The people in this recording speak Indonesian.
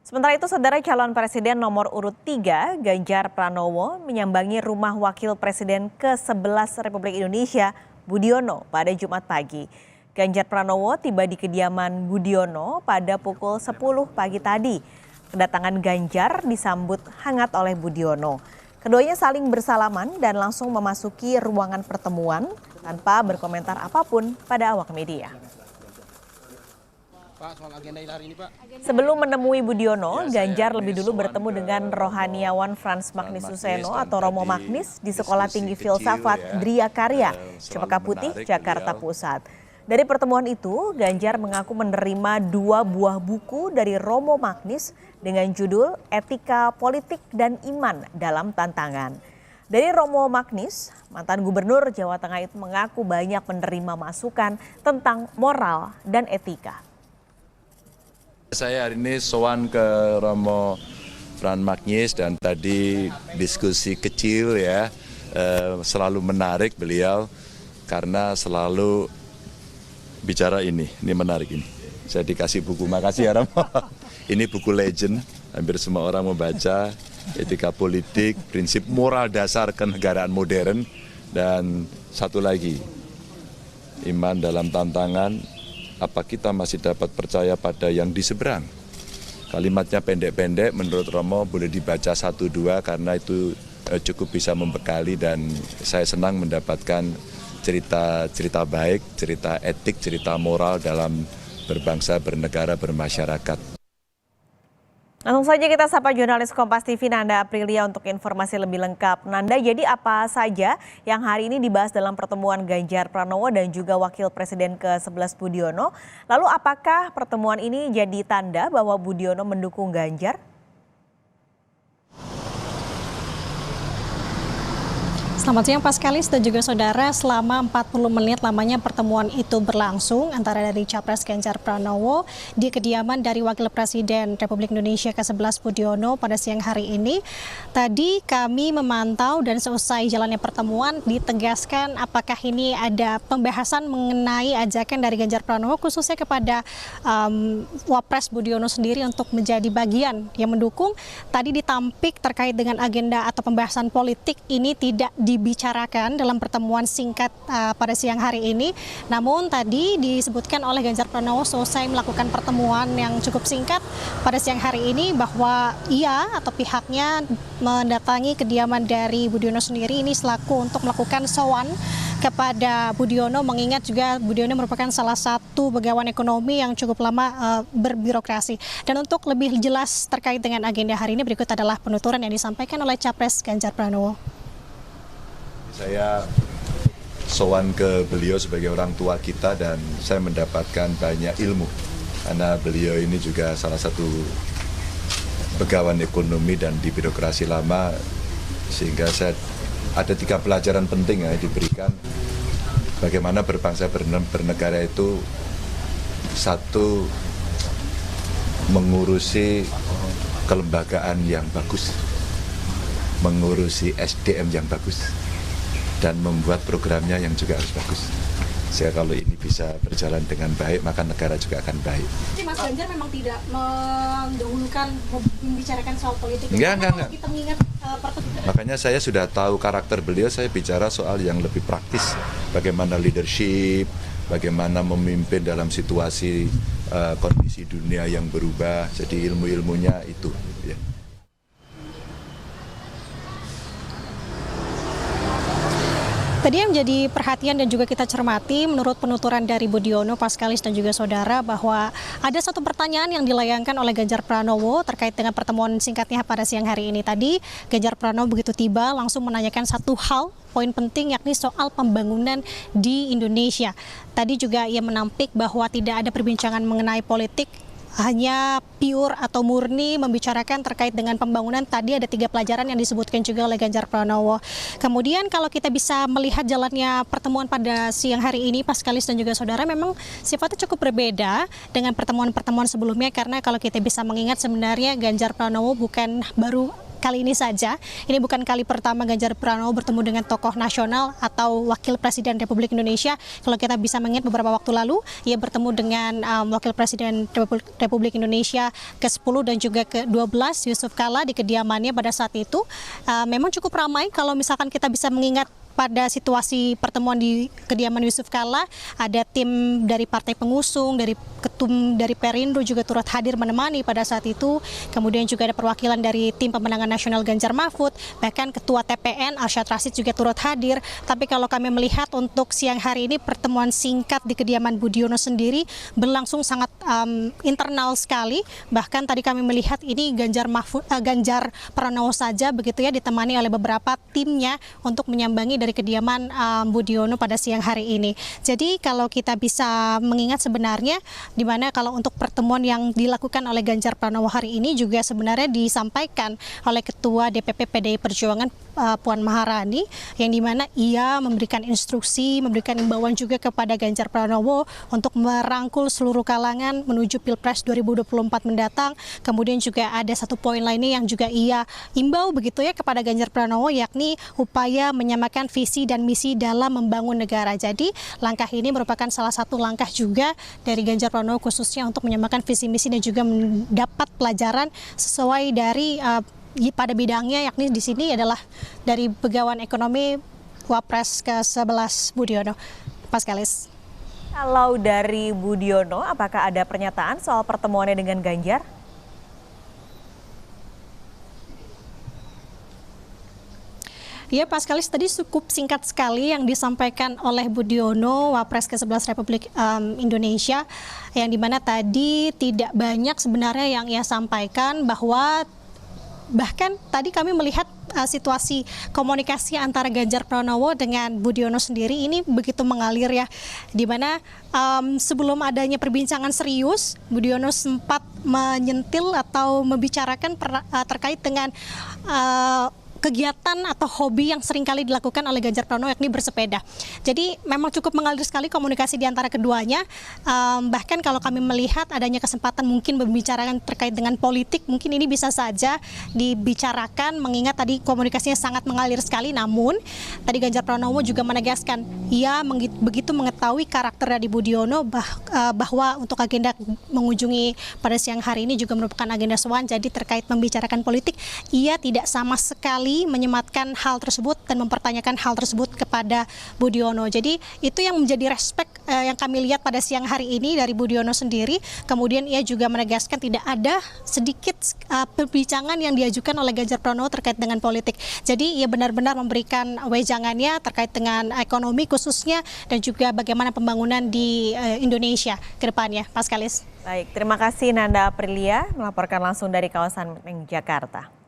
Sementara itu, saudara calon presiden nomor urut 3, Ganjar Pranowo, menyambangi rumah Wakil Presiden ke-11 Republik Indonesia, Budiono, pada Jumat pagi. Ganjar Pranowo tiba di kediaman Budiono pada pukul 10 pagi tadi. Kedatangan Ganjar disambut hangat oleh Budiono. Keduanya saling bersalaman dan langsung memasuki ruangan pertemuan tanpa berkomentar apapun pada awak media. Pak, soal agenda hari ini, Pak. Sebelum menemui Budiono, Ganjar lebih dulu bertemu dengan rohaniawan Frans Magnis Suseno atau Romo Magnis di Sekolah Tinggi Filsafat Dria Karya, Cempaka Putih, Jakarta Pusat. Dari pertemuan itu, Ganjar mengaku menerima 2 buah buku dari Romo Magnis dengan judul Etika Politik dan Iman dalam Tantangan. Dari Romo Magnis, mantan gubernur Jawa Tengah itu mengaku banyak menerima masukan tentang moral dan etika. Saya hari ini sowan ke Romo Frans Magnis dan tadi diskusi kecil ya, selalu menarik beliau karena selalu bicara ini menarik ini. Saya dikasih buku, makasih ya Romo. Ini buku legend, hampir semua orang membaca, etika politik, prinsip moral dasar kenegaraan modern, dan satu lagi, iman dalam tantangan. Apa kita masih dapat percaya pada yang di seberang? Kalimatnya pendek-pendek, menurut Romo boleh dibaca 1-2 karena itu cukup bisa membekali dan saya senang mendapatkan cerita baik, cerita etik, cerita moral dalam berbangsa, bernegara, bermasyarakat. Langsung saja kita sapa jurnalis Kompas TV Nanda Aprilia untuk informasi lebih lengkap. Nanda, jadi apa saja yang hari ini dibahas dalam pertemuan Ganjar Pranowo dan juga Wakil Presiden ke-11 Budiono? Lalu apakah pertemuan ini jadi tanda bahwa Budiono mendukung Ganjar? Selamat siang Paskalis dan juga saudara, selama 40 menit lamanya pertemuan itu berlangsung antara dari Capres Ganjar Pranowo di kediaman dari Wakil Presiden Republik Indonesia ke-11 Budiono pada siang hari ini. Tadi kami memantau dan seusai jalannya pertemuan ditegaskan apakah ini ada pembahasan mengenai ajakan dari Ganjar Pranowo khususnya kepada Wapres Budiono sendiri untuk menjadi bagian yang mendukung. Tadi ditampik terkait dengan agenda atau pembahasan politik ini tidak dibicarakan dalam pertemuan singkat pada siang hari ini. Namun tadi disebutkan oleh Ganjar Pranowo selesai melakukan pertemuan yang cukup singkat pada siang hari ini bahwa ia atau pihaknya mendatangi kediaman dari Budiono sendiri ini selaku untuk melakukan sowan kepada Budiono, mengingat juga Budiono merupakan salah satu pegawai ekonomi yang cukup lama berbirokrasi. Dan untuk lebih jelas terkait dengan agenda hari ini, berikut adalah penuturan yang disampaikan oleh Capres Ganjar Pranowo. Saya sowan ke beliau sebagai orang tua kita dan saya mendapatkan banyak ilmu karena beliau ini juga salah satu pegawai ekonomi dan di birokrasi lama, sehingga saya ada 3 pelajaran penting yang diberikan bagaimana berbangsa bernegara itu. Satu, mengurusi kelembagaan yang bagus, mengurusi SDM yang bagus, dan membuat programnya yang juga harus bagus. Sehingga kalau ini bisa berjalan dengan baik, maka negara juga akan baik. Jadi Mas Ganjar memang tidak mendahulukan membicarakan soal politik. Enggak. Kita mengingat makanya saya sudah tahu karakter beliau, saya bicara soal yang lebih praktis. Bagaimana leadership, bagaimana memimpin dalam situasi kondisi dunia yang berubah. Jadi ilmu-ilmunya itu. Ya. Tadi yang menjadi perhatian dan juga kita cermati menurut penuturan dari Budiono, Paskalis dan juga saudara, bahwa ada satu pertanyaan yang dilayangkan oleh Ganjar Pranowo terkait dengan pertemuan singkatnya pada siang hari ini. Tadi Ganjar Pranowo begitu tiba langsung menanyakan satu hal, poin penting, yakni soal pembangunan di Indonesia. Tadi juga ia menampik bahwa tidak ada perbincangan mengenai politik, hanya pure atau murni membicarakan terkait dengan pembangunan. Tadi ada 3 pelajaran yang disebutkan juga oleh Ganjar Pranowo. Kemudian kalau kita bisa melihat jalannya pertemuan pada siang hari ini, Paskalis dan juga saudara, memang sifatnya cukup berbeda dengan pertemuan-pertemuan sebelumnya, karena kalau kita bisa mengingat sebenarnya Ganjar Pranowo bukan baru kali ini saja. Ini bukan kali pertama Ganjar Pranowo bertemu dengan tokoh nasional atau Wakil Presiden Republik Indonesia. Kalau kita bisa mengingat beberapa waktu lalu, ia bertemu dengan Wakil Presiden Republik Indonesia ke-10 dan juga ke-12 Yusuf Kala di kediamannya pada saat itu. Memang cukup ramai kalau misalkan kita bisa mengingat pada situasi pertemuan di kediaman Yusuf Kala, ada tim dari partai pengusung, dari ketum dari Perindo juga turut hadir menemani pada saat itu. Kemudian juga ada perwakilan dari tim pemenangan nasional Ganjar Mahfud, bahkan ketua TPN Arsyad Rashid juga turut hadir. Tapi kalau kami melihat untuk siang hari ini pertemuan singkat di kediaman Budiono sendiri berlangsung sangat internal sekali. Bahkan tadi kami melihat ini Ganjar Pranowo saja begitu ya, ditemani oleh beberapa timnya untuk menyambangi dari kediaman Budiono pada siang hari ini. Jadi kalau kita bisa mengingat sebenarnya di mana kalau untuk pertemuan yang dilakukan oleh Ganjar Pranowo hari ini juga sebenarnya disampaikan oleh Ketua DPP PDI Perjuangan Puan Maharani, yang dimana ia memberikan instruksi, memberikan imbauan juga kepada Ganjar Pranowo untuk merangkul seluruh kalangan menuju Pilpres 2024 mendatang. Kemudian juga ada satu poin lainnya yang juga ia imbau begitu ya kepada Ganjar Pranowo, yakni upaya menyamakan visi dan misi dalam membangun negara. Jadi langkah ini merupakan salah satu langkah juga dari Ganjar Pranowo khususnya untuk menyamakan visi misi dan juga mendapat pelajaran sesuai dari pada bidangnya, yakni di sini adalah dari Begawan Ekonomi Wapres ke-11 Budiono. Paskalis. Kalau dari Budiono, apakah ada pernyataan soal pertemuannya dengan Ganjar? Ya, Paskalis, tadi cukup singkat sekali yang disampaikan oleh Budiono, Wapres ke-11 Republik Indonesia, yang dimana tadi tidak banyak sebenarnya yang ia sampaikan, bahwa bahkan tadi kami melihat situasi komunikasi antara Ganjar Pranowo dengan Budiono sendiri ini begitu mengalir ya, dimana sebelum adanya perbincangan serius, Budiono sempat menyentil atau membicarakan terkait dengan kegiatan atau hobi yang seringkali dilakukan oleh Ganjar Pranowo, yakni bersepeda. Jadi memang cukup mengalir sekali komunikasi di antara keduanya. Bahkan kalau kami melihat adanya kesempatan mungkin membicarakan terkait dengan politik, mungkin ini bisa saja dibicarakan, mengingat tadi komunikasinya sangat mengalir sekali. Namun tadi Ganjar Pranowo juga menegaskan ia begitu mengetahui karakter dari Budiono, bahwa untuk agenda mengunjungi pada siang hari ini juga merupakan agenda sowan. Jadi terkait membicarakan politik, ia tidak sama sekali menyematkan hal tersebut dan mempertanyakan hal tersebut kepada Budiono. Jadi itu yang menjadi respek yang kami lihat pada siang hari ini dari Budiono sendiri. Kemudian ia juga menegaskan tidak ada sedikit perbincangan yang diajukan oleh Ganjar Pranowo terkait dengan politik. Jadi ia benar-benar memberikan wejangannya terkait dengan ekonomi khususnya dan juga bagaimana pembangunan di Indonesia ke depannya. Paskalis. Baik, terima kasih Nanda Aprilia melaporkan langsung dari kawasan Menteng, Jakarta.